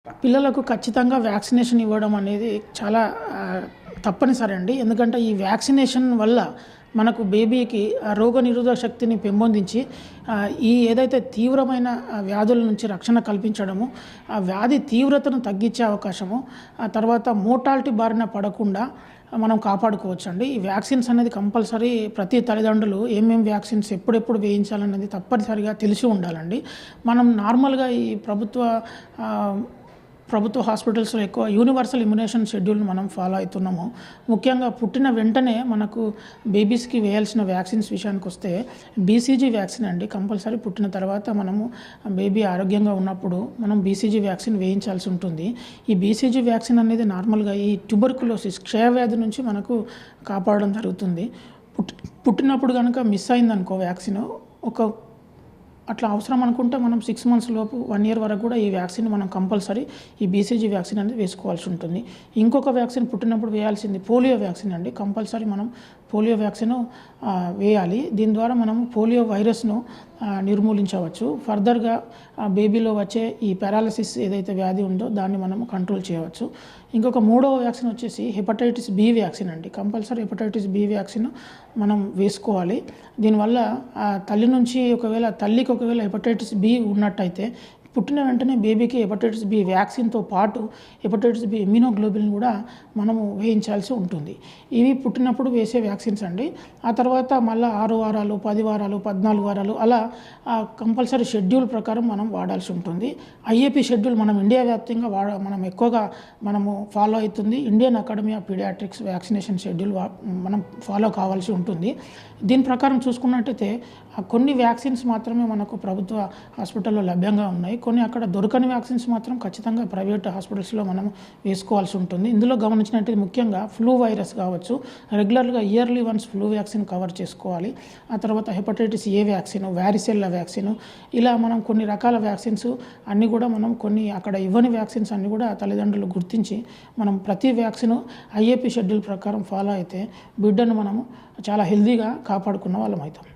పిల్లలకు ఖచ్చితంగా వ్యాక్సినేషన్ ఇవ్వడం అనేది చాలా తప్పనిసరి అండి. ఎందుకంటే ఈ వ్యాక్సినేషన్ వల్ల మనకు బేబీకి రోగనిరోధక శక్తిని పెంపొందించి ఏదైతే తీవ్రమైన వ్యాధుల నుంచి రక్షణ కల్పించడము, ఆ వ్యాధి తీవ్రతను తగ్గించే అవకాశము, ఆ తర్వాత మోర్టాలిటీ బారిన పడకుండా మనం కాపాడుకోవచ్చండి. ఈ వ్యాక్సిన్స్ అనేది కంపల్సరీ ప్రతి తల్లిదండ్రులు ఏమేమి వ్యాక్సిన్స్ ఎప్పుడెప్పుడు వేయించాలనేది తప్పనిసరిగా తెలిసి ఉండాలండి. మనం నార్మల్గా ఈ ప్రభుత్వ హాస్పిటల్స్లో ఎక్కువ యూనివర్సల్ ఇమ్యునేషన్ షెడ్యూల్ని మనం ఫాలో అవుతున్నాము. ముఖ్యంగా పుట్టిన వెంటనే మనకు బేబీస్కి వేయాల్సిన వ్యాక్సిన్స్ విషయానికి వస్తే బీసీజీ వ్యాక్సిన్ అండి. కంపల్సరీ పుట్టిన తర్వాత మనము బేబీ ఆరోగ్యంగా ఉన్నప్పుడు మనం బీసీజీ వ్యాక్సిన్ వేయించాల్సి ఉంటుంది. ఈ బీసీజీ వ్యాక్సిన్ అనేది నార్మల్గా ఈ ట్యూబర్కులోసిస్ క్షయవ్యాధి నుంచి మనకు కాపాడడం జరుగుతుంది. పుట్టినప్పుడు కనుక మిస్ అయిందనుకో వ్యాక్సిన్, అట్లా అవసరం అనుకుంటే మనం 6 months లోపు 1 year వరకు కూడా ఈ వ్యాక్సిన్ మనం కంపల్సరీ ఈ బీసీజీ వ్యాక్సిన్ అనేది వేసుకోవాల్సి ఉంటుంది. ఇంకొక వ్యాక్సిన్ పుట్టినప్పుడు వేయాల్సింది పోలియో వ్యాక్సిన్ అండి. కంపల్సరీ మనం పోలియో వ్యాక్సిన్ వేయాలి. దీని ద్వారా మనం పోలియో వైరస్ను నిర్మూలించవచ్చు. ఫర్దర్గా బేబీలో వచ్చే ఈ పారాలసిస్ ఏదైతే వ్యాధి ఉందో దాన్ని మనం కంట్రోల్ చేయవచ్చు. ఇంకొక 3వ వ్యాక్సిన్ వచ్చేసి హెపటైటిస్ బి వ్యాక్సిన్ అండి. కంపల్సరీ హెపటైటిస్ బి వ్యాక్సిన్ మనం వేసుకోవాలి. దీనివల్ల తల్లికి ఒకవేళ హెపటైటిస్ బి ఉన్నట్టయితే పుట్టిన వెంటనే బేబీకి హెపటైటిస్ బి వ్యాక్సిన్తో పాటు హెపటైటిస్ బి ఇమ్యూనోగ్లోబులిన్ కూడా మనము వేయించాల్సి ఉంటుంది. ఇవి పుట్టినప్పుడు వేసే వ్యాక్సిన్స్ అండి. ఆ తర్వాత మళ్ళీ 6 వారాలు, 10 వారాలు, 14 వారాలు అలా కంపల్సరీ షెడ్యూల్ ప్రకారం మనం వాడాల్సి ఉంటుంది. ఐఏపీ షెడ్యూల్ మనం ఇండియా వ్యాప్తంగా మనం ఎక్కువగా ఫాలో అవుతుంది. Indian academy of paediatrics vaccination schedule మనం ఫాలో కావాల్సి ఉంటుంది. దీని ప్రకారం చూసుకున్నట్టయితే కొన్ని వ్యాక్సిన్స్ మాత్రమే మనకు ప్రభుత్వ హాస్పిటల్లో లభ్యంగా ఉన్నాయి. కొన్ని అక్కడ దొరకని వ్యాక్సిన్స్ మాత్రం ఖచ్చితంగా ప్రైవేట్ హాస్పిటల్స్లో మనం వేసుకోవాల్సి ఉంటుంది. ఇందులో గమనించినట్టయితే ముఖ్యంగా ఫ్లూ వైరస్ కావచ్చు, రెగ్యులర్గా yearly once flu vaccine cover చేసుకోవాలి. ఆ తర్వాత hepatitis A vaccine, varicella vaccine, ఇలా మనం కొన్ని రకాల వ్యాక్సిన్స్ అన్నీ కూడా మనం కొన్ని అక్కడ ఇవ్వని వ్యాక్సిన్స్ అన్నీ కూడా తల్లిదండ్రులు గుర్తించి మనం ప్రతి వ్యాక్సిన్ ఐఏపీ షెడ్యూల్ ప్రకారం ఫాలో అయితే బిడ్డను మనము చాలా హెల్తీగా కాపాడుకున్న వాళ్ళం అవుతాం.